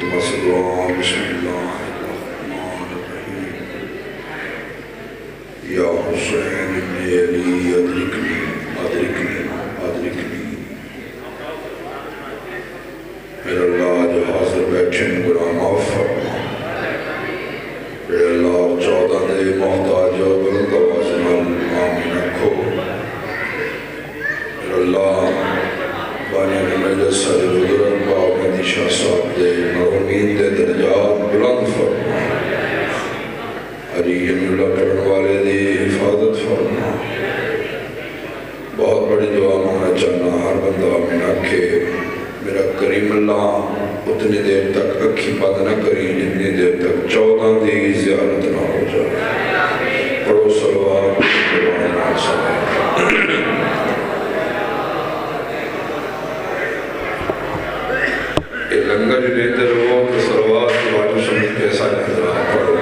وصدوا بسم الله الرحمن الرحيم يا حسين ابن علي أدركني أدركني أدركني میرے اللہ جو حاضر بیٹھے گناہ معاف فرما میرے اللہ 14 دے محتاج و بلند آواز نال آمین رکھو میرے اللہ بانی مجلس سر بزرگ باب مہدی شاہ صاحب دے مرحومین دے درجات بلند فرما حجی اللہ پڑھن والے دی حفاظت فرما بہت بڑی دعا مانگنا چاہنا ہر بندہ آمین رکھے میرا کریم اللہ اتنی دیر تک اکھی بند نہ کری جتنی دیر تک 14 دی زیارت نہ ہو جائے پڑھو صلوات یہ لنگر جو لیتے رہو تو صلوات کی واجب سمجھ کے سارے حضرات پڑھو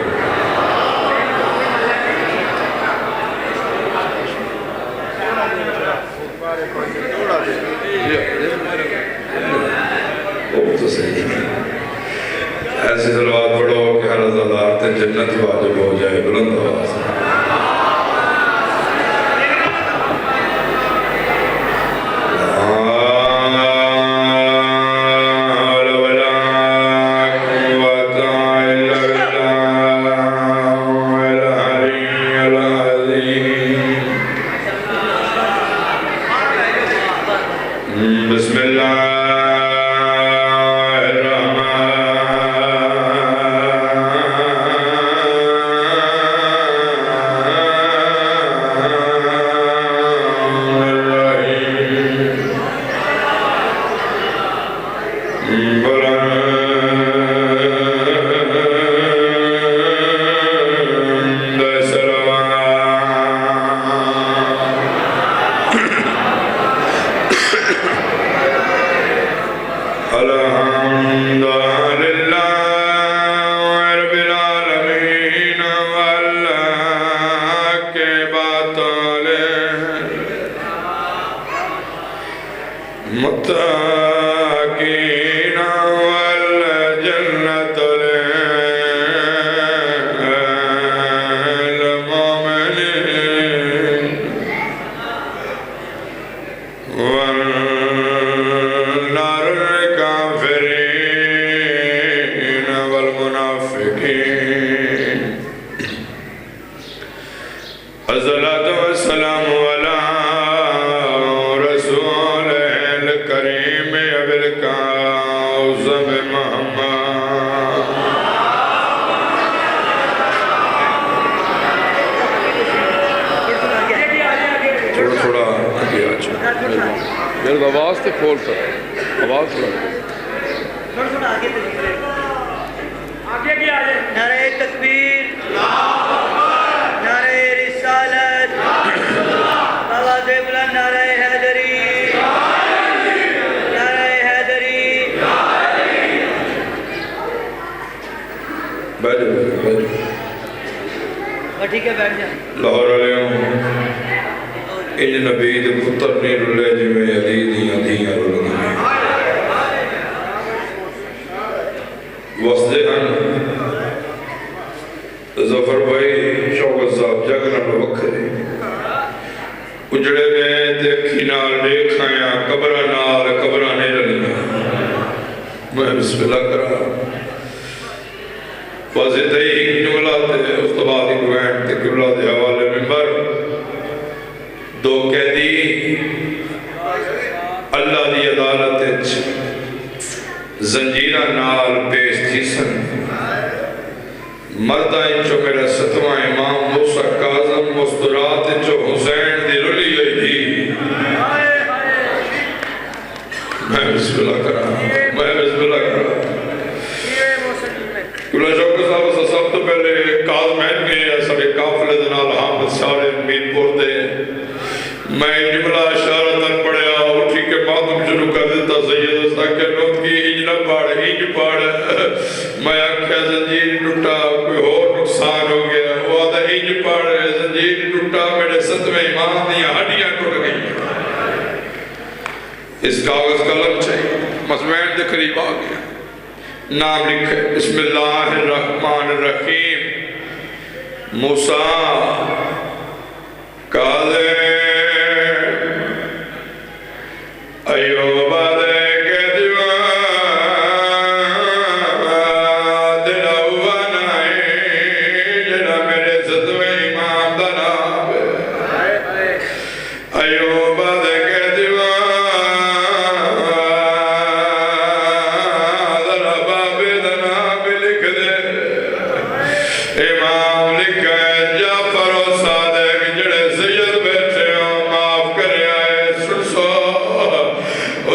ایسی صلوات پڑھو کہ ہر عزادار تے جنت واجب ہو جائے بلند آواز بسم اللہ آواز تے کھول کر آواز تھوڑا آگے بھی آجائے نعرہ تکبیر نعرہ رسالت آواز بلند نعرہ حیدری نعرہ حیدری بیٹھ ٹھیک ہے بیٹھ جائیں لاہور علیہ ان نبی دے پتر نہیں رلے جی میں علی دیاں دیاں رلنے وصدے ہن ظفر بھائی شوقت صاحب جگنا وکھرے اجڑے میں دیکھی نال دیکھایا قبرہ نال قبرہ نہیں رلنا میں بسم اللہ کرا واضح دائی ایک جملہ تے اس تو بعد ایک وینٹ تے قبلہ دے حوالے ممبر دو قیدی اللہ دی عدالت زنجیرہ نال پیش تھی سن مردہ انچو میرا ستواں امام موسیٰ کاظم مسترات انچو حسین دی رلی گئی تھی میں بسم اللہ کرا میں بسم اللہ کرا کیونکہ شوکر صاحب سب تو پہلے کاظمین کے سبے کافلے دنال حامد سارے امید پور دے میں جملہ اشارتاً پڑھیا اٹھی کے ماتم شروع کر دیتا سید اس تک کہ نوت کی انج نہ پاڑ انج پاڑ میں آنکھیں زنجیر ٹوٹا کوئی اور نقصان ہو گیا وہ آدھا انج پاڑ زنجیر ٹوٹا میرے ستویں امام دیا ہڈیاں ٹوٹ گئی اس کاغذ قلم چاہیے مسمین دے قریب آ گیا نام لکھے بسم اللہ الرحمن الرحیم موسیٰ کاظم ایوب دے کے دیوان دلوان آئے جنہ میرے صدوے امام دا نام ایوب دے کے دیوان ذرا بابے دا نام لکھ دے امام لکھا ہے جعفر و صادق جڑے سید بیٹھے ہو معاف کرے آئے سن سو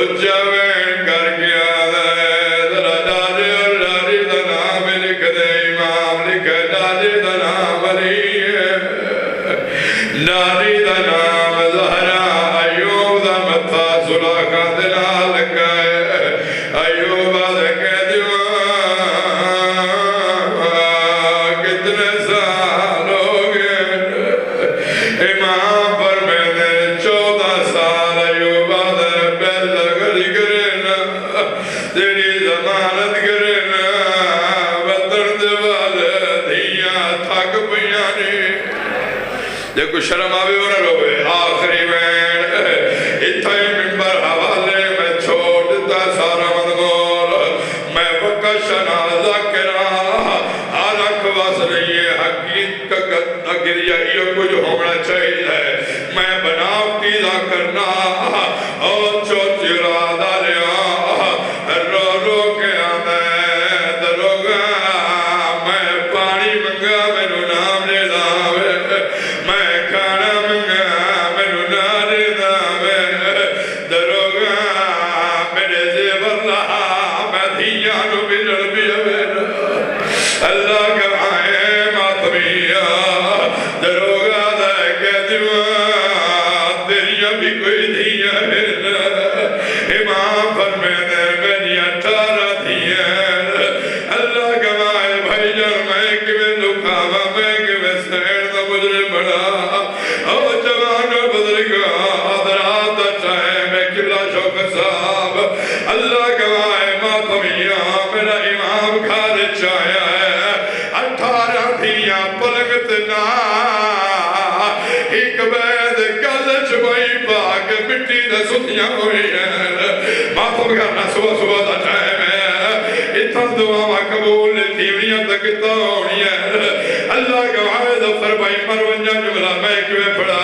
اجاوین کر گیا دے ذرا ڈاجے اور ڈاجے دا نام لکھ دے امام لکھا ہے ڈاجے دا نام علی ہے ڈاجے دا نام زہرا ایوب دا متھا سلاخہ دنا لگا ہے ایوب دے کے دیوان کتنے سال ہو گئے امام پر میں نے 14 سال ایوب دے بیل گلی کرنا تیری ضمانت کرنا وطن دے والے دھیاں تھک پیانے دیکھو شرم آوے ہو نہ روے آخری وین اتھائی ممبر حوالے میں چھوڑتا سارا مدمول میں وقت شنازہ کرا آلک واسر یہ حقیقت اگر یہ کچھ ہونا چاہیے میں بناوٹی دا کرنا اور چوتی رادہ لیا رو رو کے آمیں دروگا میں پانی منگا میں نام لے داوے میں کھانا منگا میں نام لے داوے دروگا میرے زیور رہا میں دھیاں نو بجڑ بھی ہوئے اللہ گواہے ماتمیہ دروگا دے کے دیوان تیریاں بھی کوئی دھیاں ہے امام فرمینے میری 18 دھیاں اللہ گواہے بھائی جان میں کیویں لکھاوا میں کیویں سین دا مجرم بڑا او جوان و بزرگ حضرات چاہے میں قبلہ شوق صاحب اللہ گواہے ماتمیہ میرا امام گھر چاہیا ہے 18 دھیاں پلنگت نا ایک بید گلچ بائی پاک مٹی دے ستیاں ہوئی ہیں ماتم کرنا صبح صبح دا چاہے میں اتھا دعا قبول تیوریاں تکتا ہونی ہے اللہ گواہے دفتر بائی مروانجا جملہ میں کیویں پڑا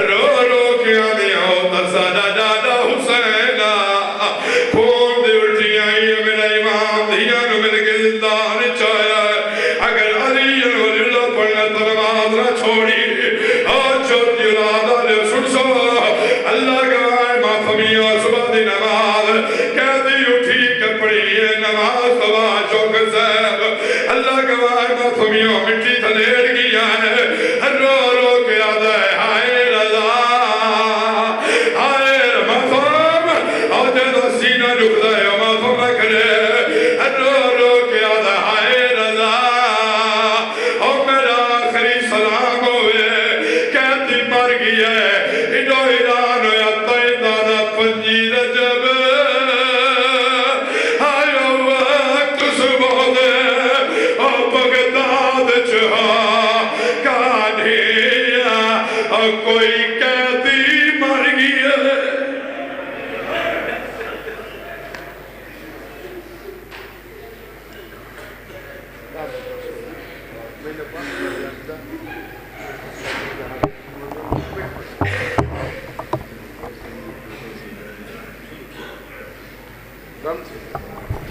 رو رو کے آدھیا ہوتا سادہ دادا حسینہ خون دے اٹھی آئی ہے میرا امام دھیاں نو مل کے زندان چاہیا ہے اگر علی ولی اللہ پڑھنا تو نماز نہ چھوڑی اور چھوٹی اولادہ لے سن سو اللہ گواہے ماتمیہ صبح دی نماز کہتی اٹھی کپڑی ہے نماز صبح چوک صاحب اللہ گواہے ماتمیہ مٹی تھلیڑ گیا ہے رو رو کے آدھا ہے ہائے رضا ہائے ماتم اور جیسا سینہ رکھتا ہے ماتم نہ کرے رو رو کے آدھا ہائے رضا اور میرا آخری سلام ہوئے کہتی مر گیا ہے انہو ایران یا تیدانا پنجی رجب آیا وقت صبح دے اور بغداد چہا کانیا اور کوئی کہتی مر گیا ہے Vamos.